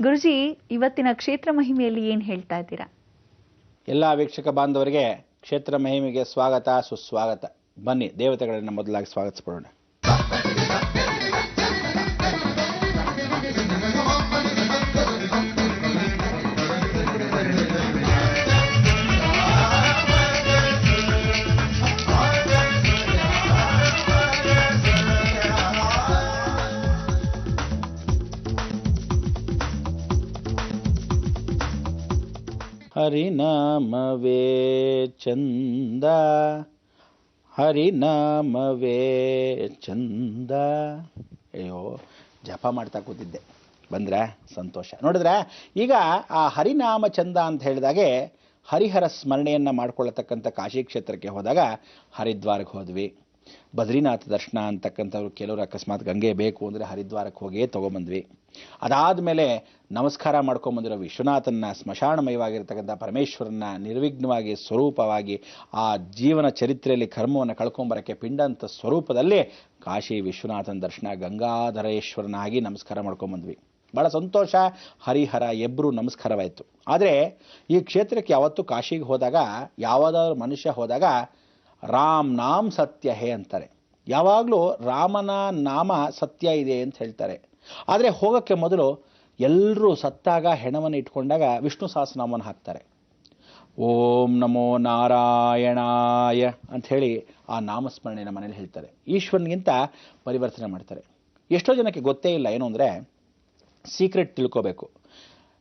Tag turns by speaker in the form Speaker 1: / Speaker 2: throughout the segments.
Speaker 1: ಗುರುಜಿ, ಇವತ್ತಿನ ಕ್ಷೇತ್ರ ಮಹಿಮೆಯಲ್ಲಿ ಏನು ಹೇಳ್ತಾ ಇದ್ದೀರಾ?
Speaker 2: ಎಲ್ಲ ವೀಕ್ಷಕ ಬಾಂಧವರಿಗೆ ಕ್ಷೇತ್ರ ಮಹಿಮೆಗೆ ಸ್ವಾಗತ, ಸುಸ್ವಾಗತ. ಬನ್ನಿ ದೇವತೆಗಳನ್ನ ಮೊದಲಾಗಿ ಸ್ವಾಗತಿಸ್ಕೊಳ್ಳೋಣ. ಹರಿನಾಮವೇ ಚಂದ, ಹರಿನಾಮವೇ ಚಂದ. ಅಯ್ಯೋ, ಜಪ ಮಾಡ್ತಾ ಕೂತಿದ್ದೆ, ಬಂದ್ರೆ ಸಂತೋಷ. ನೋಡಿದ್ರೆ ಈಗ ಆ ಹರಿನಾಮ ಚಂದ ಅಂತ ಹೇಳಿದಾಗೆ ಹರಿಹರ ಸ್ಮರಣೆಯನ್ನು ಮಾಡ್ಕೊಳ್ಳತಕ್ಕಂಥ ಕಾಶಿ ಕ್ಷೇತ್ರಕ್ಕೆ ಹೋದಾಗ ಹರಿದ್ವಾರಕ್ಕೆ ಹೋದ್ವಿ. ಬದ್ರಿನಾಥ ದರ್ಶನ ಅಂತಕ್ಕಂಥವ್ರು ಕೆಲವರು ಅಕಸ್ಮಾತ್ ಗಂಗೆ ಬೇಕು ಅಂದರೆ ಹರಿದ್ವಾರಕ್ಕೆ ಹೋಗಿಯೇ ತೊಗೊಂಬಂದ್ವಿ. ಅದಾದಮೇಲೆ ನಮಸ್ಕಾರ ಮಾಡ್ಕೊಂಬಂದಿರೋ ವಿಶ್ವನಾಥನ, ಸ್ಮಶಾನಮಯವಾಗಿರ್ತಕ್ಕಂಥ ಪರಮೇಶ್ವರನ ನಿರ್ವಿಘ್ನವಾಗಿ ಸ್ವರೂಪವಾಗಿ ಆ ಜೀವನ ಚರಿತ್ರೆಯಲ್ಲಿ ಕರ್ಮವನ್ನು ಕಳ್ಕೊಂಬರೋಕ್ಕೆ ಪಿಂಡಂತ ಸ್ವರೂಪದಲ್ಲಿ ಕಾಶಿ ವಿಶ್ವನಾಥನ ದರ್ಶನ, ಗಂಗಾಧರೇಶ್ವರನಾಗಿ ನಮಸ್ಕಾರ ಮಾಡ್ಕೊಂಬಂದ್ವಿ. ಭಾಳ ಸಂತೋಷ. ಹರಿಹರ ಇಬ್ಬರು ನಮಸ್ಕಾರವಾಯಿತು. ಆದರೆ ಈ ಕ್ಷೇತ್ರಕ್ಕೆ ಯಾವತ್ತೂ ಕಾಶಿಗೆ ಹೋದಾಗ, ಯಾವುದಾದ್ರು ಮನುಷ್ಯ ಹೋದಾಗ ರಾಮ್ ನಾಮ್ ಸತ್ಯ ಹೇ ಅಂತಾರೆ. ಯಾವಾಗಲೂ ರಾಮನ ನಾಮ ಸತ್ಯ ಇದೆ ಅಂತ ಹೇಳ್ತಾರೆ. ಆದರೆ ಹೋಗೋಕ್ಕೆ ಮೊದಲು ಎಲ್ಲರೂ ಸತ್ತಾಗ ಹೆಣವನ್ನು ಇಟ್ಕೊಂಡಾಗ ವಿಷ್ಣು ಸಹಸ್ರನಾಮವನ್ನು ಹಾಕ್ತಾರೆ. ಓಂ ನಮೋ ನಾರಾಯಣಾಯ ಅಂಥೇಳಿ ಆ ನಾಮಸ್ಮರಣೆಯನ್ನು ಮನೇಲಿ ಹೇಳ್ತಾರೆ. ಈಶ್ವರನಿಗಿಂತ ಪರಿವರ್ತನೆ ಮಾಡ್ತಾರೆ. ಎಷ್ಟೋ ಜನಕ್ಕೆ ಗೊತ್ತೇ ಇಲ್ಲ. ಏನು ಅಂದರೆ ಸೀಕ್ರೆಟ್ ತಿಳ್ಕೋಬೇಕು.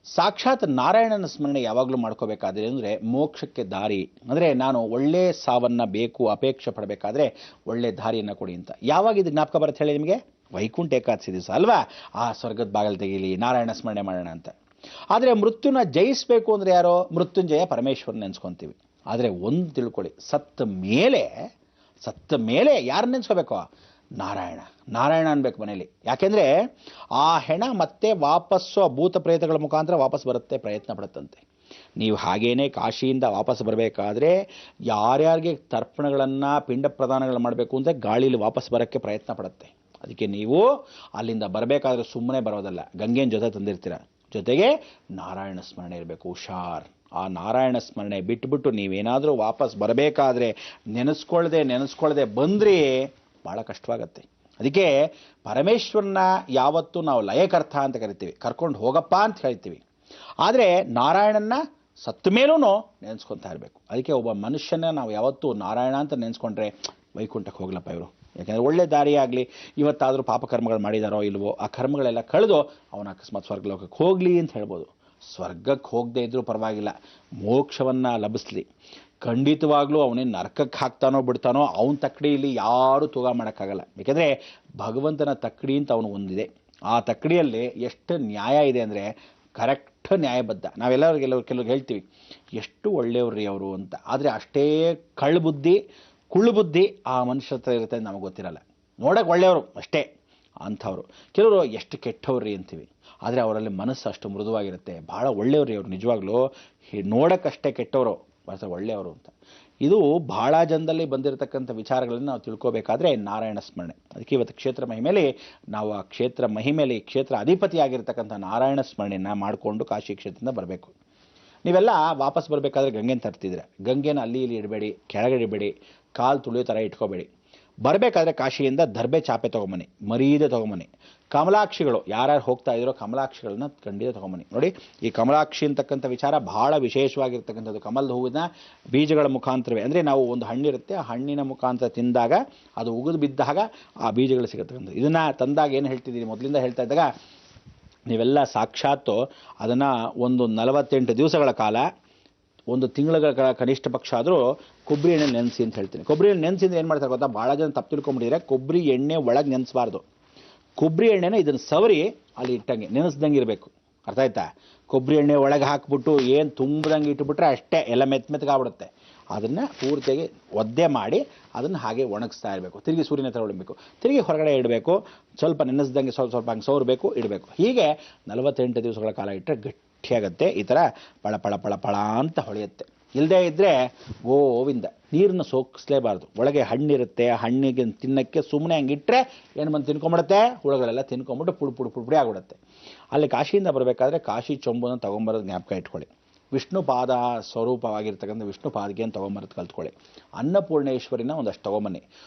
Speaker 2: ಸಾಕ್ಷಾತ್ ನಾರಾಯಣನ ಸ್ಮರಣೆ ಯಾವಾಗಲೂ ಮಾಡ್ಕೋಬೇಕಾದ್ರೆ ಅಂದರೆ ಮೋಕ್ಷಕ್ಕೆ ದಾರಿ. ಅಂದರೆ ನಾನು ಒಳ್ಳೆ ಸಾವನ್ನು ಬೇಕು, ಅಪೇಕ್ಷೆ ಪಡಬೇಕಾದ್ರೆ ಒಳ್ಳೆ ದಾರಿಯನ್ನು ಕೊಡಿ ಅಂತ. ಯಾವಾಗ ಇದು ಜ್ಞಾಪಕ ಬರುತ್ತೆ ಹೇಳಿ ನಿಮಗೆ? ವೈಕುಂಠ ಏಕಾದಶಿ ದಿವಸ ಅಲ್ವಾ? ಆ ಸ್ವರ್ಗದ ಬಾಗಿಲು ತೆಗೀಲಿ, ನಾರಾಯಣ ಸ್ಮರಣೆ ಮಾಡೋಣ ಅಂತ. ಆದರೆ ಮೃತ್ಯುನ ಜಯಿಸಬೇಕು ಅಂದರೆ ಯಾರೋ? ಮೃತ್ಯುಂಜಯ ಪರಮೇಶ್ವರನ ನೆನೆಸ್ಕೊತೀವಿ. ಆದರೆ ಒಂದು ತಿಳ್ಕೊಳ್ಳಿ, ಸತ್ತ ಮೇಲೆ ಯಾರು ನೆನೆಸ್ಕೋಬೇಕು? ನಾರಾಯಣ ಅನ್ಬೇಕು ಮನೇಲಿ. ಯಾಕೆಂದರೆ ಆ ಹೆಣ ಮತ್ತೆ ವಾಪಸ್ಸು ಭೂತ ಪ್ರೇತಗಳ ಮುಖಾಂತರ ವಾಪಸ್ ಬರುತ್ತೆ, ಪ್ರಯತ್ನ ಪಡುತ್ತಂತೆ. ನೀವು ಹಾಗೇನೆ ಕಾಶಿಯಿಂದ ವಾಪಸ್ ಬರಬೇಕಾದ್ರೆ ಯಾರ್ಯಾರಿಗೆ ತರ್ಪಣಗಳನ್ನು, ಪಿಂಡ ಪ್ರದಾನಗಳು ಮಾಡಬೇಕು ಅಂತ ಗಾಳೀಲಿ ವಾಪಸ್ ಬರೋಕ್ಕೆ ಪ್ರಯತ್ನ ಪಡುತ್ತೆ. ಅದಕ್ಕೆ ನೀವು ಅಲ್ಲಿಂದ ಬರಬೇಕಾದ್ರೆ ಸುಮ್ಮನೆ ಬರೋದಲ್ಲ, ಗಂಗೆನ ಜೊತೆ ತಂದಿರ್ತೀರ, ಜೊತೆಗೆ ನಾರಾಯಣ ಸ್ಮರಣೆ ಇರಬೇಕು. ಹುಷಾರ್. ಆ ನಾರಾಯಣ ಸ್ಮರಣೆ ಬಿಟ್ಬಿಟ್ಟು ನೀವೇನಾದರೂ ವಾಪಸ್ ಬರಬೇಕಾದ್ರೆ ನೆನೆಸ್ಕೊಳ್ಳದೆ ಬಂದ್ರಿ, ಭಾಳ ಕಷ್ಟವಾಗತ್ತೆ. ಅದಕ್ಕೆ ಪರಮೇಶ್ವರನ ಯಾವತ್ತೂ ನಾವು ಲಯಕರ್ತ ಅಂತ ಕರಿತೀವಿ, ಕರ್ಕೊಂಡು ಹೋಗಪ್ಪ ಅಂತ ಹೇಳ್ತೀವಿ. ಆದರೆ ನಾರಾಯಣನ ಸತ್ತ ಮೇಲೂ ನೆನೆಸ್ಕೊತಾ ಇರಬೇಕು. ಅದಕ್ಕೆ ಒಬ್ಬ ಮನುಷ್ಯನ ನಾವು ಯಾವತ್ತೂ ನಾರಾಯಣ ಅಂತ ನೆನೆಸ್ಕೊಂಡ್ರೆ ವೈಕುಂಠಕ್ಕೆ ಹೋಗ್ಲಪ್ಪ ಇವರು. ಯಾಕೆಂದರೆ ಒಳ್ಳೆ ದಾರಿಯಾಗಲಿ, ಇವತ್ತಾದರೂ ಪಾಪಕರ್ಮಗಳು ಮಾಡಿದಾರೋ ಇಲ್ವೋ, ಆ ಕರ್ಮಗಳೆಲ್ಲ ಕಳೆದು ಅವನ ಅಕಸ್ಮಾತ್ ಸ್ವರ್ಗಲೋಕಕ್ಕೆ ಹೋಗಲಿ ಅಂತ ಹೇಳ್ಬೋದು. ಸ್ವರ್ಗಕ್ಕೆ ಹೋಗದೇ ಇದ್ರೂ ಪರವಾಗಿಲ್ಲ, ಮೋಕ್ಷವನ್ನು ಲಭಿಸ್ಲಿ. ಖಂಡಿತವಾಗ್ಲೂ ಅವನೇನು ನರಕಕ್ಕೆ ಹಾಕ್ತಾನೋ ಬಿಡ್ತಾನೋ ಅವನ ತಕ್ಕಡಿಯಲ್ಲಿ ಯಾರೂ ತೂಗ ಮಾಡೋಕ್ಕಾಗಲ್ಲ. ಯಾಕೆಂದರೆ ಭಗವಂತನ ತಕ್ಕಡಿ ಅಂತ ಅವನು ಒಂದಿದೆ. ಆ ತಕ್ಕಡಿಯಲ್ಲಿ ಎಷ್ಟು ನ್ಯಾಯ ಇದೆ ಅಂದರೆ ಕರೆಕ್ಟ್ ನ್ಯಾಯಬದ್ಧ. ಕೆಲವ್ರು ಹೇಳ್ತೀವಿ ಎಷ್ಟು ಒಳ್ಳೆಯವ್ರಿ ಅವರು ಅಂತ. ಆದರೆ ಅಷ್ಟೇ ಕುಳ್ಳು ಬುದ್ಧಿ ಆ ಮನುಷ್ಯ ಹತ್ರ ಇರುತ್ತೆ ಅಂತ ನಮಗೆ ಗೊತ್ತಿರಲ್ಲ. ನೋಡೋಕೆ ಒಳ್ಳೆಯವರು ಅಷ್ಟೇ ಅಂಥವ್ರು. ಕೆಲವರು ಎಷ್ಟು ಕೆಟ್ಟವ್ರಿ ಅಂತೀವಿ, ಆದರೆ ಅವರಲ್ಲಿ ಮನಸ್ಸು ಅಷ್ಟು ಮೃದುವಾಗಿರುತ್ತೆ. ಭಾಳ ಒಳ್ಳೆಯವ್ರಿ ಅವರು, ನಿಜವಾಗ್ಲೂ ನೋಡೋಕ್ಕಷ್ಟೇ ಕೆಟ್ಟವರು, ಒಳ್ಳೆಯವರು ಅಂತ. ಇದು ಬಹಳ ಜನದಲ್ಲಿ ಬಂದಿರತಕ್ಕಂಥ ವಿಚಾರಗಳನ್ನು ನಾವು ತಿಳ್ಕೋಬೇಕಾದ್ರೆ ನಾರಾಯಣ ಸ್ಮರಣೆ. ಅದಕ್ಕೆ ಇವತ್ತು ಕ್ಷೇತ್ರ ಮಹಿಮೆಯಲ್ಲಿ ನಾವು ಆ ಕ್ಷೇತ್ರ ಮಹಿಮೆಯಲ್ಲಿ ಕ್ಷೇತ್ರ ಅಧಿಪತಿಯಾಗಿರ್ತಕ್ಕಂಥ ನಾರಾಯಣ ಸ್ಮರಣೆಯನ್ನು ಮಾಡಿಕೊಂಡು ಕಾಶಿ ಕ್ಷೇತ್ರದಿಂದ ಬರಬೇಕು. ನೀವೆಲ್ಲ ವಾಪಸ್ ಬರಬೇಕಾದ್ರೆ ಗಂಗೆನ ತರ್ತಿದ್ರೆ, ಗಂಗೆನ ಅಲ್ಲಿ ಇಲ್ಲಿ ಇಡಬೇಡಿ, ಕೆಳಗಡೆ ಇಡಬೇಡಿ, ಕಾಲು ತುಳಿಯೋ ಥರ ಇಟ್ಕೋಬೇಡಿ. ಬರಬೇಕಾದ್ರೆ ಕಾಶಿಯಿಂದ ದರ್ಬೆ ಚಾಪೆ ತೊಗೊಂಬನ್ನಿ, ಮರೀದೆ ತೊಗೊಂಬನ್ನಿ. ಕಮಲಾಕ್ಷಿಗಳು ಯಾರ್ಯಾರು ಹೋಗ್ತಾ ಇದ್ರೋ ಕಮಲಾಕ್ಷಿಗಳನ್ನ ಖಂಡಿತ ತೊಗೊಂಬನ್ನಿ. ನೋಡಿ, ಈ ಕಮಲಾಕ್ಷಿ ಅಂತಕ್ಕಂಥ ವಿಚಾರ ಬಹಳ ವಿಶೇಷವಾಗಿರ್ತಕ್ಕಂಥದ್ದು. ಕಮಲದ ಹೂವಿನ ಬೀಜಗಳ ಮುಖಾಂತರವೇ, ಅಂದರೆ ನಾವು ಒಂದು ಹಣ್ಣಿರುತ್ತೆ, ಆ ಹಣ್ಣಿನ ಮುಖಾಂತರ ತಿಂದಾಗ ಅದು ಉಗಿದು ಬಿದ್ದಾಗ ಆ ಬೀಜಗಳು ಸಿಗತಕ್ಕಂಥದ್ದು. ಇದನ್ನು ತಂದಾಗ ಏನು ಹೇಳ್ತಿದ್ದೀನಿ, ಮೊದಲಿಂದ ಹೇಳ್ತಾ ಇದ್ದಾಗ ನೀವೆಲ್ಲ ಸಾಕ್ಷಾತ್ತು ಅದನ್ನು ಒಂದು 48 ದಿವಸಗಳ ಕಾಲ, ಒಂದು ತಿಂಗಳ ಕನಿಷ್ಠ ಪಕ್ಷ ಆದರೂ ಕೊಬ್ಬರಿ ಎಣ್ಣೆ ನೆನೆಸಿ ಅಂತ ಹೇಳ್ತೀನಿ. ಕೊಬ್ಬರಿ ಎಣ್ಣೆ ನೆನೆಸಿದ್ರೆ ಏನು ಮಾಡ್ತಾರೆ ಗೊತ್ತಾ? ಭಾಳ ಜನ ತಪ್ಪು ತಿಳ್ಕೊಂಬಿಟ್ಟಿದ್ರೆ, ಕೊಬ್ಬರಿ ಎಣ್ಣೆ ಒಳಗೆ ನೆನೆಸಬಾರ್ದು. ಕೊಬ್ಬರಿ ಎಣ್ಣೆನ ಇದನ್ನು ಸವರಿ ಅಲ್ಲಿ ಇಟ್ಟಂಗೆ ನೆನೆಸ್ದಂಗೆ ಇರಬೇಕು. ಅರ್ಥ ಆಯ್ತಾ? ಕೊಬ್ಬರಿ ಎಣ್ಣೆ ಒಳಗೆ ಹಾಕ್ಬಿಟ್ಟು ಏನು ತುಂಬ್ದಂಗೆ ಇಟ್ಬಿಟ್ರೆ ಅಷ್ಟೇ ಎಲ್ಲ ಮೆತ್ತಗಾಗ್ಬಿಡುತ್ತೆ. ಅದನ್ನು ಪೂರ್ತಿಯಾಗಿ ಒದ್ದೆ ಮಾಡಿ ಅದನ್ನು ಹಾಗೆ ಒಣಗಿಸ್ತಾ ಇರಬೇಕು. ತಿರುಗಿ ಸೂರ್ಯನ ಹತ್ರ ಹೊಡಬೇಕು, ತಿರುಗಿ ಹೊರಗಡೆ ಇಡಬೇಕು, ಸ್ವಲ್ಪ ನೆನೆಸ್ದಂಗೆ ಸ್ವಲ್ಪ ಹಂಗೆ ಸೋರಬೇಕು, ಇಡಬೇಕು. ಹೀಗೆ 48 ದಿವಸಗಳ ಕಾಲ ಇಟ್ಟರೆ ಗಟ್ಟಿಯಾಗತ್ತೆ. ಈ ಥರ ಪಳ ಅಂತ ಹೊಳೆಯುತ್ತೆ. ಇಲ್ಲದೇ ಇದ್ದರೆ ಗೋವಿಂದ. ನೀರನ್ನು ಸೋಕಿಸ್ಲೇಬಾರ್ದು. ಒಳಗೆ ಹಣ್ಣಿರುತ್ತೆ, ಹಣ್ಣಿಗೆ ತಿನ್ನಕ್ಕೆ ಸುಮ್ಮನೆ ಹಂಗಿಟ್ರೆ ಏನು ಬಂದು ತಿನ್ಕೊಂಬಿಡುತ್ತೆ, ಹುಳುಗಳೆಲ್ಲ ತಿನ್ಕೊಂಬಿಟ್ಟು ಪುಡಿ ಆಗಿಬಿಡುತ್ತೆ. ಅಲ್ಲಿ ಕಾಶಿಯಿಂದ ಬರಬೇಕಾದ್ರೆ ಕಾಶಿ ಚೊಂಬನ್ನು ತೊಗೊಂಬರೋದು ಜ್ಞಾಪಕ ಇಟ್ಕೊಳ್ಳಿ. ವಿಷ್ಣು ಪಾದ ಸ್ವರೂಪವಾಗಿರ್ತಕ್ಕಂಥ ವಿಷ್ಣು ಪಾದಿಗೆಯನ್ನು ತೊಗೊಂಬರೋದು ಕಲ್ತ್ಕೊಳ್ಳಿ. ಅನ್ನಪೂರ್ಣೇಶ್ವರಿನ ಒಂದಷ್ಟು ತೊಗೊಂಬನ್ನಿ.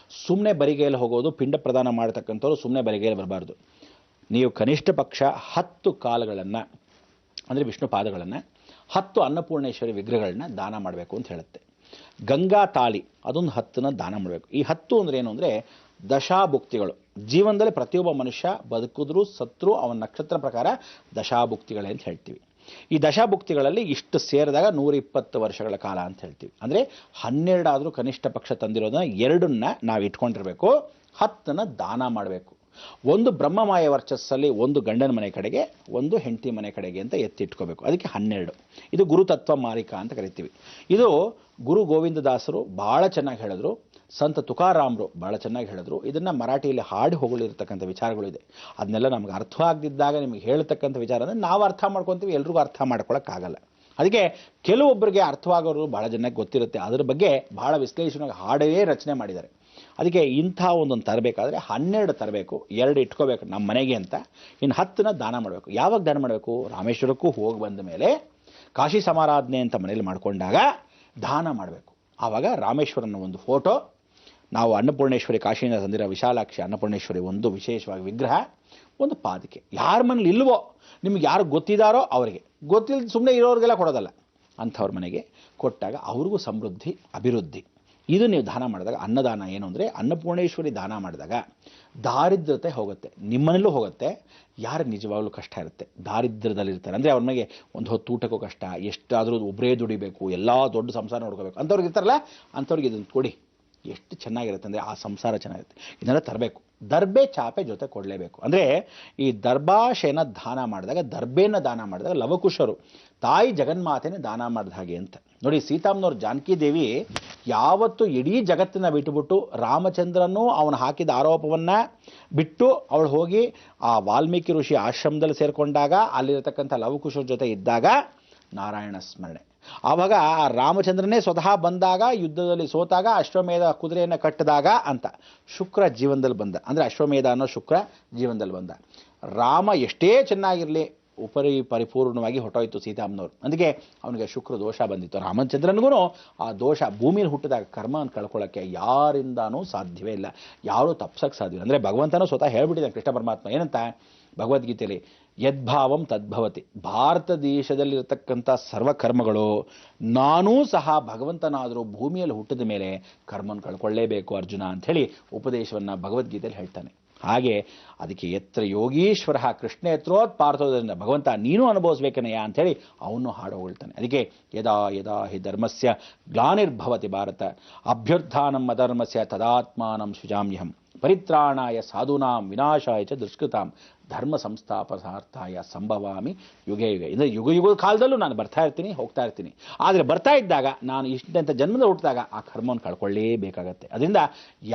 Speaker 2: ಸುಮ್ಮನೆ ಬರಿಗೈಯಲ್ಲಿ ಹೋಗೋದು, ಪಿಂಡ ಪ್ರದಾನ ಮಾಡ್ತಕ್ಕಂಥವ್ರು ಸುಮ್ಮನೆ ಬರಿಗೈಯಲ್ಲಿ ಬರಬಾರ್ದು. ನೀವು ಕನಿಷ್ಠ ಪಕ್ಷ 10 ಕಾಲುಗಳನ್ನು ಅಂದರೆ ವಿಷ್ಣು ಪಾದಗಳನ್ನು, 10 ಅನ್ನಪೂರ್ಣೇಶ್ವರಿ ವಿಗ್ರಹಗಳನ್ನ ದಾನ ಮಾಡಬೇಕು ಅಂತ ಹೇಳುತ್ತೆ. ಗಂಗಾ ತಾಳಿ ಅದೊಂದು 10ನ ದಾನ ಮಾಡಬೇಕು. ಈ 10 ಅಂದರೆ ಏನು ಅಂದರೆ ದಶಾಭುಕ್ತಿಗಳು. ಜೀವನದಲ್ಲಿ ಪ್ರತಿಯೊಬ್ಬ ಮನುಷ್ಯ ಬದುಕಿದ್ರೂ ಸತ್ರು ಅವನ ನಕ್ಷತ್ರ ಪ್ರಕಾರ ದಶಾಭುಕ್ತಿಗಳೇ ಅಂತ ಹೇಳ್ತೀವಿ. ಈ ದಶಾಭುಕ್ತಿಗಳಲ್ಲಿ ಇಷ್ಟು ಸೇರಿದಾಗ 120 ವರ್ಷಗಳ ಕಾಲ ಅಂತ ಹೇಳ್ತೀವಿ. ಅಂದರೆ 12 ಆದರೂ ಕನಿಷ್ಠ ಪಕ್ಷ ತಂದಿರೋದನ್ನ 2ನ್ನ ನಾವು ಇಟ್ಕೊಂಡಿರಬೇಕು, 10ನ ದಾನ ಮಾಡಬೇಕು. ಒಂದು ಬ್ರಹ್ಮಮಾಯ ವರ್ಚಸ್ಸಲ್ಲಿ ಒಂದು ಗಂಡನ ಮನೆ ಕಡೆಗೆ, ಒಂದು ಹೆಂಡತಿ ಮನೆ ಕಡೆಗೆ ಅಂತ ಎತ್ತಿಟ್ಕೋಬೇಕು. ಅದಕ್ಕೆ 12. ಇದು ಗುರುತತ್ವ ಮಾರಿಕಾ ಅಂತ ಕರಿತೀವಿ. ಇದು ಗುರು ಗೋವಿಂದದಾಸರು ಭಾಳ ಚೆನ್ನಾಗಿ ಹೇಳಿದ್ರು, ಸಂತ ತುಕಾರಾಮರು ಭಾಳ ಚೆನ್ನಾಗಿ ಹೇಳಿದ್ರು. ಇದನ್ನು ಮರಾಠಿಯಲ್ಲಿ ಹಾಡಿ ಹೊಗಳಿರ್ತಕ್ಕಂಥ ವಿಚಾರಗಳು ಇದೆ. ಅದನ್ನೆಲ್ಲ ನಮ್ಗೆ ಅರ್ಥ ಆಗದಿದ್ದಾಗ ನಿಮಗೆ ಹೇಳ್ತಕ್ಕಂಥ ವಿಚಾರ ಅಂದರೆ ನಾವು ಅರ್ಥ ಮಾಡ್ಕೊತೀವಿ, ಎಲ್ರಿಗೂ ಅರ್ಥ ಮಾಡ್ಕೊಳಕ್ಕಾಗಲ್ಲ. ಅದಕ್ಕೆ ಕೆಲವೊಬ್ಬರಿಗೆ ಅರ್ಥವಾಗೋರು ಭಾಳ ಜನಕ್ಕೆ ಗೊತ್ತಿರುತ್ತೆ. ಅದ್ರ ಬಗ್ಗೆ ಭಾಳ ವಿಶ್ಲೇಷಣೆಗೆ ಹಾಡೇ ರಚನೆ ಮಾಡಿದ್ದಾರೆ. ಅದಕ್ಕೆ ಇಂಥ ಒಂದೊಂದು ತರಬೇಕಾದ್ರೆ 12 ತರಬೇಕು, 2 ಇಟ್ಕೋಬೇಕು ನಮ್ಮ ಮನೆಗೆ ಅಂತ. ಇನ್ನು 10ನ ದಾನ ಮಾಡಬೇಕು. ಯಾವಾಗ ದಾನ ಮಾಡಬೇಕು? ರಾಮೇಶ್ವರಕ್ಕೂ ಹೋಗಿ ಬಂದ ಮೇಲೆ ಕಾಶಿ ಸಮಾರಾಧನೆ ಅಂತ ಮನೇಲಿ ಮಾಡ್ಕೊಂಡಾಗ ದಾನ ಮಾಡಬೇಕು. ಆವಾಗ ರಾಮೇಶ್ವರನ ಒಂದು ಫೋಟೋ, ನಾವು ಅನ್ನಪೂರ್ಣೇಶ್ವರಿ ಕಾಶಿಯಿಂದ ತಂದಿರೋ ವಿಶಾಲಾಕ್ಷಿ ಅನ್ನಪೂರ್ಣೇಶ್ವರಿ ಒಂದು ವಿಶೇಷವಾಗಿ ವಿಗ್ರಹ, ಒಂದು ಪಾದಿಕೆ. ಯಾರ ಮನೇಲಿ ಇಲ್ವೋ, ನಿಮ್ಗೆ ಯಾರು ಗೊತ್ತಿದ್ದಾರೋ ಅವರಿಗೆ, ಗೊತ್ತಿಲ್ಲ ಸುಮ್ಮನೆ ಇರೋರಿಗೆಲ್ಲ ಕೊಡೋದಲ್ಲ, ಅಂಥವ್ರ ಮನೆಗೆ ಕೊಟ್ಟಾಗ ಅವ್ರಿಗೂ ಸಮೃದ್ಧಿ ಅಭಿವೃದ್ಧಿ. ಇದು ನೀವು ದಾನ ಮಾಡಿದಾಗ ಅನ್ನದಾನ ಏನು ಅಂದರೆ ಅನ್ನಪೂರ್ಣೇಶ್ವರಿ ದಾನ ಮಾಡಿದಾಗ ದಾರಿದ್ರ್ಯತೆ ಹೋಗುತ್ತೆ, ನಿಮ್ಮನಲ್ಲೂ ಹೋಗುತ್ತೆ. ಯಾರು ನಿಜವಾಗ್ಲೂ ಕಷ್ಟ ಇರುತ್ತೆ, ದಾರಿದ್ರ್ಯದಲ್ಲಿರ್ತಾರೆ ಅಂದರೆ ಅವ್ರ ಮನೆಗೆ ಒಂದು ಹೊತ್ತು ಊಟಕ್ಕೂ ಕಷ್ಟ, ಎಷ್ಟಾದರೂ ಒಬ್ಬರೇ ದುಡಿಬೇಕು, ಎಲ್ಲ ದೊಡ್ಡ ಸಂಸಾರ ನೋಡ್ಕೋಬೇಕು ಅಂಥವ್ರಿಗೆ ಇರ್ತಾರಲ್ಲ, ಅಂಥವ್ರಿಗೆ ಇದನ್ನು ಕೊಡಿ. ಎಷ್ಟು ಚೆನ್ನಾಗಿರುತ್ತೆ ಅಂದರೆ ಆ ಸಂಸಾರ ಚೆನ್ನಾಗಿರುತ್ತೆ. ಇದನ್ನೆಲ್ಲ ತರಬೇಕು. ದರ್ಬೆ ಚಾಪೆ ಜೊತೆ ಕೊಡಲೇಬೇಕು. ಅಂದರೆ ಈ ದರ್ಭಾಶಯನ ದಾನ ಮಾಡಿದಾಗ, ದರ್ಬೆನ ದಾನ ಮಾಡಿದಾಗ ಲವಕುಶರು ತಾಯಿ ಜಗನ್ಮಾತೆನೇ ದಾನ ಮಾಡಿದ ಹಾಗೆ ಅಂತ ನೋಡಿ. ಸೀತಾಮ್ಮನವ್ರು ಜಾನಕಿ ದೇವಿ ಯಾವತ್ತು ಇಡೀ ಜಗತ್ತನ್ನ ಬಿಟ್ಟುಬಿಟ್ಟು ರಾಮಚಂದ್ರನೂ ಅವನು ಹಾಕಿದ ಆರೋಪವನ್ನು ಬಿಟ್ಟು ಅವಳು ಹೋಗಿ ಆ ವಾಲ್ಮೀಕಿ ಋಷಿ ಆಶ್ರಮದಲ್ಲಿ ಸೇರಿಕೊಂಡಾಗ ಅಲ್ಲಿರತಕ್ಕಂಥ ಲವಕುಶರ ಜೊತೆ ಇದ್ದಾಗ ನಾರಾಯಣ ಸ್ಮರಣೆ. ಆವಾಗ ಆ ರಾಮಚಂದ್ರನೇ ಸ್ವತಃ ಬಂದಾಗ, ಯುದ್ಧದಲ್ಲಿ ಸೋತಾಗ, ಅಶ್ವಮೇಧ ಕುದುರೆಯನ್ನು ಕಟ್ಟಿದಾಗ ಅಂತ ಶುಕ್ರ ಜೀವನದಲ್ಲಿ ಬಂದ. ಅಂದರೆ ಅಶ್ವಮೇಧ ಅನ್ನೋ ಶುಕ್ರ ಜೀವನದಲ್ಲಿ ಬಂದ. ರಾಮ ಎಷ್ಟೇ ಚೆನ್ನಾಗಿರಲಿ ಪರಿಪೂರ್ಣವಾಗಿ ಹೊಟ್ಟೋಯ್ತು ಸೀತಾಮ್ಮನವ್ರು. ಅದಕ್ಕೆ ಅವನಿಗೆ ಶುಕ್ರ ದೋಷ ಬಂದಿತ್ತು. ರಾಮಚಂದ್ರನಿಗೂ ಆ ದೋಷ ಭೂಮಿಯಲ್ಲಿ ಹುಟ್ಟಿದಾಗ ಕರ್ಮವನ್ನು ಕಳ್ಕೊಳ್ಳೋಕ್ಕೆ ಯಾರಿಂದಾನೂ ಸಾಧ್ಯವೇ ಇಲ್ಲ, ಯಾರೂ ತಪ್ಸಕ್ಕೆ ಸಾಧ್ಯವಿಲ್ಲ. ಅಂದರೆ ಭಗವಂತನೂ ಸ್ವತಃ ಹೇಳ್ಬಿಟ್ಟಿದ್ದಾನೆ ಕೃಷ್ಣ ಪರಮಾತ್ಮ ಏನಂತ ಭಗವದ್ಗೀತೆಯಲ್ಲಿ, ಯದ್ಭಾವಂ ತದ್ಭವತಿ. ಭಾರತ ದೇಶದಲ್ಲಿರತಕ್ಕಂಥ ಸರ್ವಕರ್ಮಗಳು ನಾನೂ ಸಹ ಭಗವಂತನಾದರೂ ಭೂಮಿಯಲ್ಲಿ ಹುಟ್ಟಿದ ಮೇಲೆ ಕರ್ಮವನ್ನು ಕಳ್ಕೊಳ್ಳೇಬೇಕು ಅರ್ಜುನ ಅಂಥೇಳಿ ಉಪದೇಶವನ್ನು ಭಗವದ್ಗೀತೆಯಲ್ಲಿ ಹೇಳ್ತಾನೆ. ಹಾಗೆ ಅದಕ್ಕೆ ಯತ್ರ ಯೋಗೀಶ್ವರ ಕೃಷ್ಣ ಯತ್ರೋತ್ ಪಾರ್ಥೋದ್ರಿಂದ ಭಗವಂತ ನೀನು ಅನುಭವಿಸ್ಬೇಕನಯ್ಯ ಅಂಥೇಳಿ ಅವನು ಹಾಡು ಹೊಗಳ್ತಾನೆ. ಅದಕ್ಕೆ ಯದಾ ಯದಾ ಹಿ ಧರ್ಮಸ್ಯ ಗ್ಲಾನಿರ್ಭವತಿ ಭಾರತ ಅಭ್ಯುತ್ಥಾನಂ ಅಧರ್ಮಸ್ಯ ತದಾತ್ಮಾನಂ ಸೃಜಾಮ್ಯಹಂ ಪರಿತ್ರಾಣಾಯ ಸಾಧೂನಾಂ ವಿನಾಶಾಯ ಚ ದುಷ್ಕೃತಾಂ ಧರ್ಮ ಸಂಸ್ಥಾಪನಾರ್ಥಾಯ ಸಂಭವಾಮಿ ಯುಗೇ ಯುಗ. ಅಂದರೆ ಯುಗದ ಕಾಲದಲ್ಲೂ ನಾನು ಬರ್ತಾ ಇರ್ತೀನಿ, ಹೋಗ್ತಾ ಇರ್ತೀನಿ. ಆದರೆ ಬರ್ತಾ ಇದ್ದಾಗ ನಾನು ಇಷ್ಟಂತ ಜನ್ಮದ ಹುಟ್ಟಿದಾಗ ಆ ಕರ್ಮವನ್ನು ಕಳ್ಕೊಳ್ಳೇಬೇಕಾಗತ್ತೆ. ಅದರಿಂದ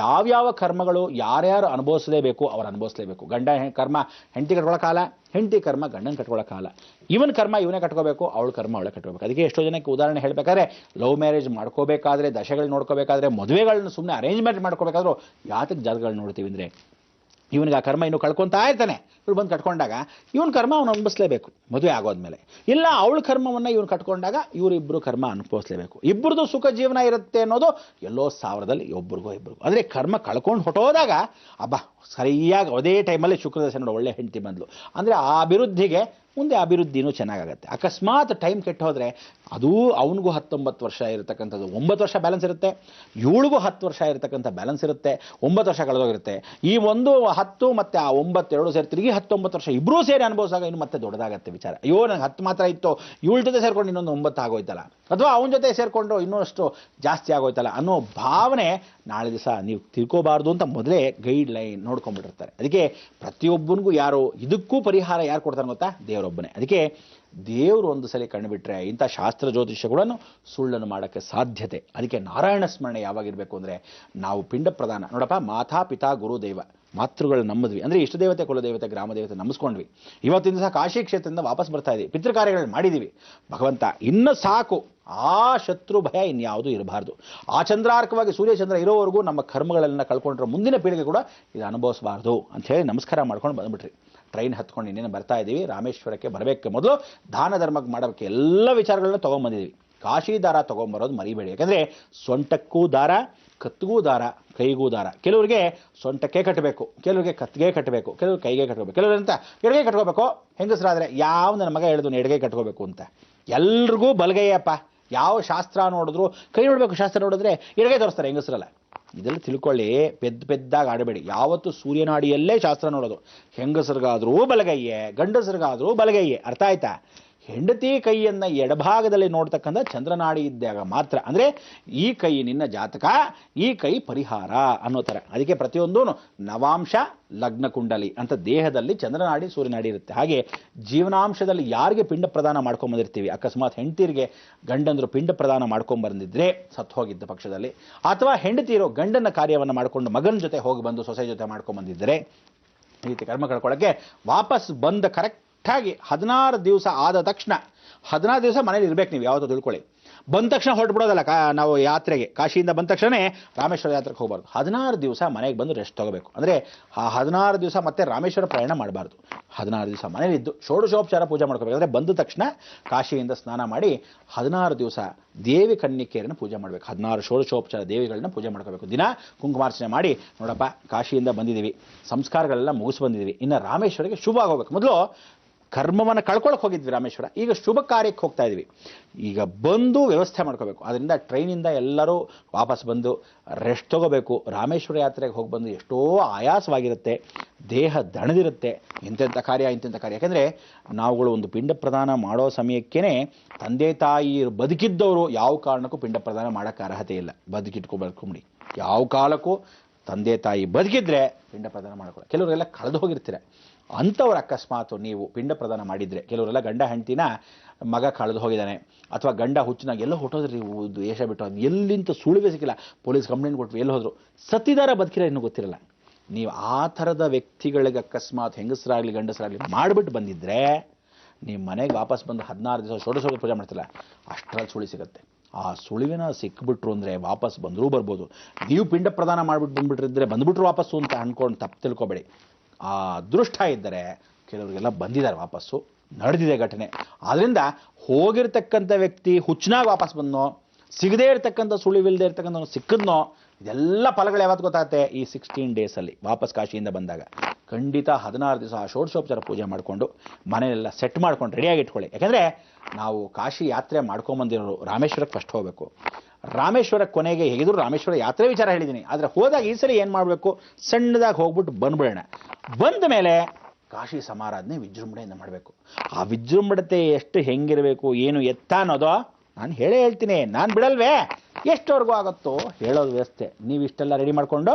Speaker 2: ಯಾವ್ಯಾವ ಕರ್ಮಗಳು ಯಾರ್ಯಾರು ಅನುಭವಿಸಲೇಬೇಕು ಅವ್ರು ಅನುಭವಿಸಲೇಬೇಕು. ಗಂಡ ಕರ್ಮ ಹೆಂಡತಿ ಕಟ್ಕೊಳ್ಳೋ ಕಾಲ, ಹೆಂಡತಿ ಕರ್ಮ ಗಂಡನ ಕಟ್ಕೊಳ್ಳೋ ಕಾಲ. ಇವನ್ ಕರ್ಮ ಇವನೇ ಕಟ್ಕೋಬೇಕು, ಅವಳ ಕರ್ಮ ಅವಳೇ ಕಟ್ಕೋಬೇಕು. ಅದಕ್ಕೆ ಎಷ್ಟೋ ಜನಕ್ಕೆ ಉದಾಹರಣೆ ಹೇಳಬೇಕಾದ್ರೆ, ಲವ್ ಮ್ಯಾರೇಜ್ ಮಾಡ್ಕೋಬೇಕಾದ್ರೆ, ದಶೆಗಳು ನೋಡ್ಕೋಬೇಕಾದ್ರೆ, ಮದುವೆಗಳನ್ನ ಸುಮ್ಮನೆ ಅರೇಂಜ್ಮೆಂಟ್ ಮಾಡ್ಕೋಬೇಕಾದ್ರೂ ಯಾತಕ್ಕೆ ಜಾತಕಗಳು ನೋಡ್ತೀವಿ ಅಂದರೆ, ಇವನಿಗೆ ಆ ಕರ್ಮ ಇನ್ನು ಕಳ್ಕೊತಾ ಇರ್ತಾನೆ, ಇವಳು ಬಂದು ಕಟ್ಕೊಂಡಾಗ ಇವನ ಕರ್ಮ ಅವನು ಅನುಭವಿಸ್ಲೇಬೇಕು ಮದುವೆ ಆಗೋದ್ಮೇಲೆ. ಇಲ್ಲ ಅವಳ ಕರ್ಮವನ್ನು ಇವನು ಕಟ್ಕೊಂಡಾಗ ಇವರಿಬ್ಬರು ಕರ್ಮ ಅನುಭವಿಸ್ಲೇಬೇಕು. ಇಬ್ಬರದು ಸುಖ ಜೀವನ ಇರುತ್ತೆ ಅನ್ನೋದು ಎಲ್ಲೋ 1000ದಲ್ಲಿ ಒಬ್ರಿಗೋ ಇಬ್ಬರಿಗೂ. ಅಂದರೆ ಕರ್ಮ ಕಳ್ಕೊಂಡು ಹೊಟ್ಟೋದಾಗ ಅಬ್ಬಾ ಸರಿಯಾಗಿ ಅದೇ ಟೈಮಲ್ಲಿ ಶುಕ್ರದಶೆ ನೋಡೋ ಒಳ್ಳೆ ಹೆಂಡತಿ ಬಂದಳು ಅಂದರೆ ಆ ಅಭಿವೃದ್ಧಿಗೆ ಮುಂದೆ ಅಭಿವೃದ್ಧಿನೂ ಚೆನ್ನಾಗಾಗುತ್ತೆ. ಅಕಸ್ಮಾತ್ ಟೈಮ್ ಕೆಟ್ಟು ಹೋದರೆ ಅದು ಅವನಿಗೂ 19 ವರ್ಷ ಇರತಕ್ಕಂಥದ್ದು 9 ವರ್ಷ ಬ್ಯಾಲೆನ್ಸ್ ಇರುತ್ತೆ, ಇವಳಿಗೂ 10 ವರ್ಷ ಇರತಕ್ಕಂಥ ಬ್ಯಾಲೆನ್ಸ್ ಇರುತ್ತೆ, 9 ವರ್ಷ ಕಳೆದೋಗಿರುತ್ತೆ. ಈ ಒಂದು 10 ಮತ್ತು ಆ 9 ಎರಡು ಸೇರಿ ತಿರುಗಿ 19 ವರ್ಷ ಇಬ್ಬರೂ ಸೇರಿ ಅನುಭವಿಸಾಗ ಇನ್ನು ಮತ್ತೆ ದೊಡ್ಡದಾಗತ್ತೆ ವಿಚಾರ. ಅಯ್ಯೋ ನನಗೆ 10 ಮಾತ್ರ ಇತ್ತು, ಇವಳ ಜೊತೆ ಸೇರ್ಕೊಂಡು ಇನ್ನೊಂದು 9 ಆಗೋಯ್ತಲ್ಲ, ಅಥವಾ ಅವನ ಜೊತೆ ಸೇರಿಕೊಂಡು ಇನ್ನೂ ಅಷ್ಟು ಜಾಸ್ತಿ ಆಗೋಯ್ತಲ್ಲ ಅನ್ನೋ ಭಾವನೆ ನಾಳೆ ದಿವಸ ನೀವು ತಿಳ್ಕೋಬಾರ್ದು ಅಂತ ಮೊದಲೇ ಗೈಡ್ ಲೈನ್ ನೋಡ್ಕೊಂಡ್ಬಿಟ್ಟಿರ್ತಾರೆ. ಅದಕ್ಕೆ ಪ್ರತಿಯೊಬ್ಬನಿಗೂ ಯಾರು ಇದಕ್ಕೂ ಪರಿಹಾರ ಯಾರು ಕೊಡ್ತಾರೆ ಗೊತ್ತಾ? ದೇವರೊಬ್ಬನೇ. ಅದಕ್ಕೆ ದೇವರು ಒಂದು ಸಲ ಕಂಡುಬಿಟ್ರೆ ಇಂಥ ಶಾಸ್ತ್ರ ಜ್ಯೋತಿಷ್ಯಗಳನ್ನು ಸುಳ್ಳನ್ನು ಮಾಡೋಕ್ಕೆ ಸಾಧ್ಯತೆ. ಅದಕ್ಕೆ ನಾರಾಯಣ ಸ್ಮರಣೆ ಯಾವಾಗಿರಬೇಕು ಅಂದರೆ, ನಾವು ಪಿಂಡ ಪ್ರದಾನ ನೋಡಪ್ಪ, ಮಾತಾ ಪಿತಾ ಗುರು ದೈವ ಮಾತೃಗಳು ನಂಬಿದ್ವಿ ಅಂದರೆ ಇಷ್ಟ ದೇವತೆ ಕುಲದೇವತೆ ಗ್ರಾಮ ದೇವತೆ ನಂಬಿಸ್ಕೊಂಡ್ವಿ. ಇವತ್ತಿನ ಸಹ ಕಾಶಿ ಕ್ಷೇತ್ರದಿಂದ ವಾಪಸ್ ಬರ್ತಾ ಇದ್ದೀವಿ, ಪಿತೃಕಾರ್ಯಗಳನ್ನು ಮಾಡಿದ್ದೀವಿ. ಭಗವಂತ ಇನ್ನು ಸಾಕು ಆ ಶತ್ರು ಭಯ ಇನ್ಯಾವುದೂ ಇರಬಾರ್ದು. ಆ ಚಂದ್ರಾರ್ಕವಾಗಿ ಸೂರ್ಯಚಂದ್ರ ಇರೋವರೆಗೂ ನಮ್ಮ ಕರ್ಮಗಳನ್ನ ಕಳ್ಕೊಂಡ್ರೆ ಮುಂದಿನ ಪೀಳಿಗೆ ಕೂಡ ಇದು ಅನುಭವಿಸಬಾರ್ದು ಅಂತ ಹೇಳಿ ನಮಸ್ಕಾರ ಮಾಡ್ಕೊಂಡು ಬಂದ್ಬಿಟ್ರಿ. ಟ್ರೈನ್ ಹತ್ಕೊಂಡು ಇನ್ನೇನು ಬರ್ತಾ ಇದ್ದೀವಿ. ರಾಮೇಶ್ವರಕ್ಕೆ ಬರಬೇಕು ಮೊದಲು ದಾನ ಧರ್ಮಕ್ಕೆ ಮಾಡೋಕ್ಕೆ ಎಲ್ಲ ವಿಚಾರಗಳನ್ನ ತೊಗೊಂಬಂದಿದ್ದೀವಿ. ಕಾಶಿ ದಾರ ತೊಗೊಂಬರೋದು ಮರಿಬೇಡಿ. ಯಾಕಂದರೆ ಸೊಂಟಕ್ಕೂ ದಾರ, ಕತ್ತಿಗೂ ದಾರ, ಕೈಗೂ ದಾರ. ಕೆಲವರಿಗೆ ಸೊಂಟಕ್ಕೆ ಕಟ್ಟಬೇಕು, ಕೆಲವರಿಗೆ ಕತ್ತಿಗೆ ಕಟ್ಟಬೇಕು, ಕೆಲವರು ಕೈಗೆ ಕಟ್ಟಬೇಕು, ಕೆಲವರಂತ ಎಡಗೈ ಕಟ್ಕೋಬೇಕು. ಹೆಂಗಸರಾದರೆ ಯಾವ ನನ್ನ ಮಗ ಹೇಳಿದ್ರು ಎಡಗೈ ಕಟ್ಕೋಬೇಕು ಅಂತ. ಎಲ್ರಿಗೂ ಬಲಗೈಯಪ್ಪ. ಯಾವ ಶಾಸ್ತ್ರ ನೋಡಿದ್ರು ಕೈ ನೋಡಬೇಕು, ಶಾಸ್ತ್ರ ನೋಡಿದ್ರೆ ಎಡಗೈ ತೋರಿಸ್ತಾರೆ ಹೆಂಗಸರಲ್ಲ. ಇದೆಲ್ಲ ತಿಳ್ಕೊಳ್ಳಿ, ಪೆದ್ದಾಗಿ ಆಡಬೇಡಿ. ಯಾವತ್ತು ಸೂರ್ಯನಾಡಿಯಲ್ಲೇ ಶಾಸ್ತ್ರ ನೋಡೋದು. ಹೆಂಗಸರಿಗಾದರೂ ಬಲಗೈಯೇ, ಗಂಡಸರಿಗಾದರೂ ಬಲಗೈಯೇ. ಅರ್ಥ ಆಯ್ತಾ? ಹೆಂಡತಿ ಕೈಯನ್ನು ಎಡಭಾಗದಲ್ಲಿ ನೋಡ್ತಕ್ಕಂಥ ಚಂದ್ರನಾಡಿ ಇದ್ದಾಗ ಮಾತ್ರ, ಅಂದರೆ ಈ ಕೈ ನಿನ್ನ ಜಾತಕ, ಈ ಕೈ ಪರಿಹಾರ ಅನ್ನೋ ಥರ. ಅದಕ್ಕೆ ಪ್ರತಿಯೊಂದೂ ನವಾಂಶ ಲಗ್ನ ಕುಂಡಲಿ ಅಂತ ದೇಹದಲ್ಲಿ ಚಂದ್ರನಾಡಿ ಸೂರ್ಯನಾಡಿ ಇರುತ್ತೆ. ಹಾಗೆ ಜೀವನಾಂಶದಲ್ಲಿ ಯಾರಿಗೆ ಪಿಂಡ ಪ್ರದಾನ ಮಾಡ್ಕೊಂಬಂದಿರ್ತೀವಿ, ಅಕಸ್ಮಾತ್ ಹೆಂಡತಿಯರಿಗೆ ಗಂಡಂದರು ಪಿಂಡ ಪ್ರದಾನ ಮಾಡ್ಕೊಂಬಂದಿದ್ರೆ ಸತ್ತು ಹೋಗಿದ್ದ ಪಕ್ಷದಲ್ಲಿ, ಅಥವಾ ಹೆಂಡತಿಯರು ಗಂಡನ ಕಾರ್ಯವನ್ನು ಮಾಡಿಕೊಂಡು ಮಗನ ಜೊತೆ ಹೋಗಿ ಬಂದು ಸೊಸೆ ಜೊತೆ ಮಾಡ್ಕೊಂಬಂದಿದ್ದರೆ, ಈ ರೀತಿ ಕರ್ಮ ಕಳ್ಕೊಳ್ಳೋಕ್ಕೆ ವಾಪಸ್ ಬಂದ ಕರೆಕ್ಟಾಗಿ 16 ದಿವಸ ಆದ ತಕ್ಷಣ, 16 ದಿವಸ ಮನೇಲಿ ಇರ್ಬೇಕು ನೀವು. ಯಾವತ್ತೂ ತಿಳ್ಕೊಳ್ಳಿ. ಬಂದ ತಕ್ಷಣ ಹೊರಟ್ಬಿಡೋದಲ್ಲ. ನಾವು ಯಾತ್ರೆಗೆ ಕಾಶಿಯಿಂದ ಬಂದ ತಕ್ಷಣ ರಾಮೇಶ್ವರ ಯಾತ್ರೆಗೆ ಹೋಗಬಾರ್ದು. 16 ದಿವಸ ಮನೆಗೆ ಬಂದು ರೆಸ್ಟ್ ತಗೋಬೇಕು. ಅಂದರೆ ಆ 16 ದಿವಸ ಮತ್ತೆ ರಾಮೇಶ್ವರ ಪ್ರಯಾಣ ಮಾಡಬಾರ್ದು. 16 ದಿವಸ ಮನೇಲಿದ್ದು ಷೋಡಶೋಪಚಾರ ಪೂಜೆ ಮಾಡ್ಕೋಬೇಕು. ಅಂದರೆ ಬಂದ ತಕ್ಷಣ ಕಾಶಿಯಿಂದ ಸ್ನಾನ ಮಾಡಿ 16 ದಿವಸ ದೇವಿ ಕನ್ನಿಕೆಯರನ್ನು ಪೂಜೆ ಮಾಡಬೇಕು. 16 ಷೋಡಶೋಪಚಾರ ದೇವಿಗಳನ್ನ ಪೂಜೆ ಮಾಡ್ಕೋಬೇಕು. ದಿನ ಕುಂಕುಮಾರ್ಚನೆ ಮಾಡಿ, ನೋಡಪ್ಪ ಕಾಶಿಯಿಂದ ಬಂದಿದ್ದೀವಿ, ಸಂಸ್ಕಾರಗಳೆಲ್ಲ ಮುಗಿಸಿ ಬಂದಿದ್ದೀವಿ, ಇನ್ನು ರಾಮೇಶ್ವರಿಗೆ ಶುಭ ಆಗೋಗ್ಬೇಕು. ಮೊದಲು ಕರ್ಮವನ್ನು ಕಳ್ಕೊಳಕ್ಕೆ ಹೋಗಿದ್ವಿ ರಾಮೇಶ್ವರ, ಈಗ ಶುಭ ಕಾರ್ಯಕ್ಕೆ ಹೋಗ್ತಾ ಇದ್ವಿ. ಈಗ ಬಂದು ವ್ಯವಸ್ಥೆ ಮಾಡ್ಕೋಬೇಕು. ಅದರಿಂದ ಟ್ರೈನಿಂದ ಎಲ್ಲರೂ ವಾಪಸ್ ಬಂದು ರೆಸ್ಟ್ ತಗೋಬೇಕು. ರಾಮೇಶ್ವರ ಯಾತ್ರೆಗೆ ಹೋಗಿ ಬಂದು ಎಷ್ಟೋ ಆಯಾಸವಾಗಿರುತ್ತೆ, ದೇಹ ದಣದಿರುತ್ತೆ. ಇಂತೆಂಥ ಕಾರ್ಯ. ಯಾಕೆಂದರೆ ನಾವುಗಳು ಒಂದು ಪಿಂಡ ಪ್ರದಾನ ಮಾಡೋ ಸಮಯಕ್ಕೇ ತಂದೆ ತಾಯಿ ಬದುಕಿದ್ದವರು ಯಾವ ಕಾರಣಕ್ಕೂ ಪಿಂಡ ಪ್ರದಾನ ಮಾಡೋಕ್ಕೆ ಅರ್ಹತೆ ಇಲ್ಲ. ಬದುಕಿಟ್ಕೊಬೇಡಿ. ಯಾವ ಕಾಲಕ್ಕೂ ತಂದೆ ತಾಯಿ ಬದುಕಿದ್ರೆ ಪಿಂಡ ಪ್ರದಾನ ಮಾಡ್ಕೊಳ್ಳಿ. ಕೆಲವರೆಲ್ಲ ಕಳೆದು ಹೋಗಿರ್ತೀರ, ಅಂಥವ್ರು ಅಕಸ್ಮಾತ್ ನೀವು ಪಿಂಡ ಪ್ರದಾನ ಮಾಡಿದರೆ, ಕೆಲವರೆಲ್ಲ ಗಂಡ ಹೆಂಡ್ತಿನ ಮಗ ಕಳೆದು ಹೋಗಿದ್ದಾನೆ, ಅಥವಾ ಗಂಡ ಹುಚ್ಚಿನಾಗ ಎಲ್ಲೋ ಹೊಟ್ಟೋದ್ರಿ, ದೇಶ ಬಿಟ್ಟು ಎಲ್ಲಿಂತ ಸುಳಿವೆ ಸಿಕ್ಕಿಲ್ಲ, ಪೊಲೀಸ್ ಕಂಪ್ಲೇಂಟ್ ಕೊಟ್ವಿ, ಎಲ್ಲಿ ಹೋದ್ರು, ಸತ್ತಿದಾರ ಬದುಕಿರ ಇನ್ನೂ ಗೊತ್ತಿರಲ್ಲ. ನೀವು ಆ ಥರದ ವ್ಯಕ್ತಿಗಳಿಗೆ ಅಕಸ್ಮಾತ್ ಹೆಂಗಸರಾಗಲಿ ಗಂಡಸರಾಗಲಿ ಮಾಡಿಬಿಟ್ಟು ಬಂದಿದ್ದರೆ, ನೀವು ಮನೆಗೆ ವಾಪಸ್ ಬಂದು 16 ದಿವಸ ಷೋಡಶೋಪಚಾರ ಪೂಜೆ ಮಾಡ್ತಿಲ್ಲ, ಅಷ್ಟರಲ್ಲಿ ಸುಳಿ ಸಿಗುತ್ತೆ. ಆ ಸುಳಿವಿನ ಸಿಕ್ಬಿಟ್ರು ಅಂದರೆ ವಾಪಸ್ ಬಂದರೂ ಬರ್ಬೋದು. ನೀವು ಪಿಂಡ ಪ್ರದಾನ ಮಾಡಿಬಿಟ್ಟು ಬಂದುಬಿಟ್ರಿದ್ರೆ ಬಂದುಬಿಟ್ರು ವಾಪಸ್ಸು ಅಂತ ಅಂದ್ಕೊಂಡು ತಪ್ಪು ತಿಳ್ಕೊಬೇಡಿ. ಆ ಅದೃಷ್ಟ ಇದ್ದರೆ ಕೆಲವರಿಗೆಲ್ಲ ಬಂದಿದ್ದಾರೆ ವಾಪಸ್ಸು, ನಡೆದಿದೆ ಘಟನೆ. ಆದ್ದರಿಂದ ಹೋಗಿರ್ತಕ್ಕಂಥ ವ್ಯಕ್ತಿ ಹುಚ್ಚನಾಗ ವಾಪಸ್ ಬಂದನೋ, ಸಿಗದೇ ಇರತಕ್ಕಂಥ ಸುಳಿವಿಲ್ಲದೆ ಇರ್ತಕ್ಕಂಥ ಸಿಕ್ಕದ್ನೋ, ಇದೆಲ್ಲ ಫಲಗಳು ಯಾವತ್ತು ಗೊತ್ತಾಗುತ್ತೆ? ಈ 16 ಡೇಸಲ್ಲಿ ವಾಪಸ್ ಕಾಶಿಯಿಂದ ಬಂದಾಗ. ಖಂಡಿತ 16 ದಿವಸ ಷೋಡಶೋಪಚಾರ ಪೂಜೆ ಮಾಡಿಕೊಂಡು ಮನೆಯೆಲ್ಲ ಸೆಟ್ ಮಾಡ್ಕೊಂಡು ರೆಡಿಯಾಗಿ ಇಟ್ಕೊಳ್ಳಿ. ಯಾಕೆಂದರೆ ನಾವು ಕಾಶಿ ಯಾತ್ರೆ ಮಾಡ್ಕೊಂಬಂದಿರೋರು ರಾಮೇಶ್ವರಕ್ಕೆ ಫಸ್ಟ್ ಹೋಗಬೇಕು. ರಾಮೇಶ್ವರ ಕೊನೆಗೆ ಹೇಗಿದ್ರು ರಾಮೇಶ್ವರ ಯಾತ್ರೆ ವಿಚಾರ ಹೇಳಿದ್ದೀನಿ. ಆದರೆ ಹೋದಾಗ ಈ ಸರಿ ಏನು ಮಾಡಬೇಕು, ಸಣ್ಣದಾಗಿ ಹೋಗ್ಬಿಟ್ಟು ಬಂದ್ಬಿಡೋಣ. ಬಂದ ಮೇಲೆ ಕಾಶಿ ಸಮಾರಾಧನೆ ವಿಜೃಂಭಣೆಯಿಂದ ಮಾಡಬೇಕು. ಆ ವಿಜೃಂಭಣತೆ ಎಷ್ಟು ಹೆಂಗಿರಬೇಕು, ಏನು ಎತ್ತ ಅನ್ನೋದು ನಾನು ಹೇಳ್ತೀನಿ. ನಾನು ಬಿಡಲ್ವೇ, ಎಷ್ಟವರೆಗೂ ಆಗುತ್ತೋ ಹೇಳೋದು ವ್ಯವಸ್ಥೆ. ನೀವು ಇಷ್ಟೆಲ್ಲ ರೆಡಿ ಮಾಡಿಕೊಂಡು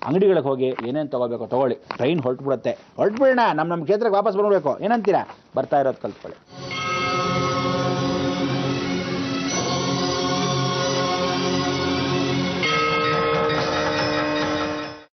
Speaker 2: ಅಂಗಡಿಗಳಿಗೆ ಹೋಗಿ ಏನೇನು ತೊಗೋಬೇಕೋ ತೊಗೊಳ್ಳಿ. ಟ್ರೈನ್ ಹೊರಟ್ಬಿಡುತ್ತೆ, ಹೊರಟ್ಬಿಡೋಣ. ನಮ್ಮ ಕ್ಷೇತ್ರಕ್ಕೆ ವಾಪಸ್ ಬರಬೇಕು. ಏನಂತೀರಾ? ಬರ್ತಾ ಇರೋದು ಕಲ್ತ್ಕೊಳ್ಳಿ.